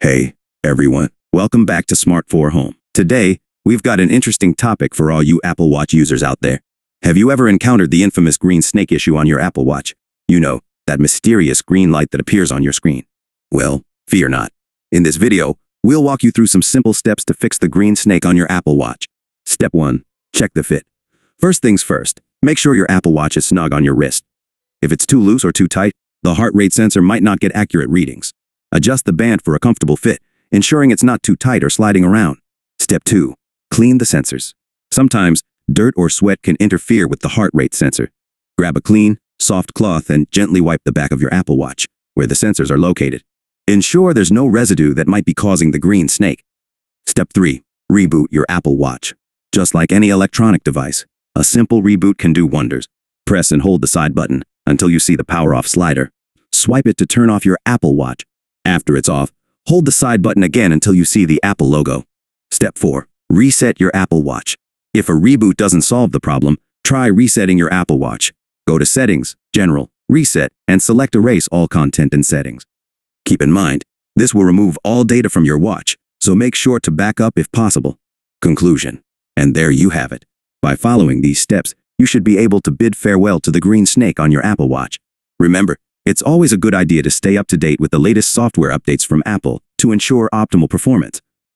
Hey, everyone. Welcome back to Smart 4 Home. Today, we've got an interesting topic for all you Apple Watch users out there. Have you ever encountered the infamous green snake issue on your Apple Watch? You know, that mysterious green light that appears on your screen. Well, fear not. In this video, we'll walk you through some simple steps to fix the green snake on your Apple Watch. Step 1. Check the fit. First things first, make sure your Apple Watch is snug on your wrist. If it's too loose or too tight, the heart rate sensor might not get accurate readings. Adjust the band for a comfortable fit, ensuring it's not too tight or sliding around. Step 2. Clean the sensors. Sometimes, dirt or sweat can interfere with the heart rate sensor. Grab a clean, soft cloth and gently wipe the back of your Apple Watch, where the sensors are located. Ensure there's no residue that might be causing the green snake. Step 3. Reboot your Apple Watch. Just like any electronic device, a simple reboot can do wonders. Press and hold the side button until you see the power off slider. Swipe it to turn off your Apple Watch. After it's off, hold the side button again until you see the Apple logo. Step 4. Reset your Apple Watch. If a reboot doesn't solve the problem, try resetting your Apple Watch. Go to Settings, General, Reset, and select Erase all content and settings. Keep in mind, this will remove all data from your watch, so make sure to back up if possible. Conclusion. And there you have it. By following these steps, you should be able to bid farewell to the green snake on your Apple Watch. Remember, it's always a good idea to stay up to date with the latest software updates from Apple to ensure optimal performance.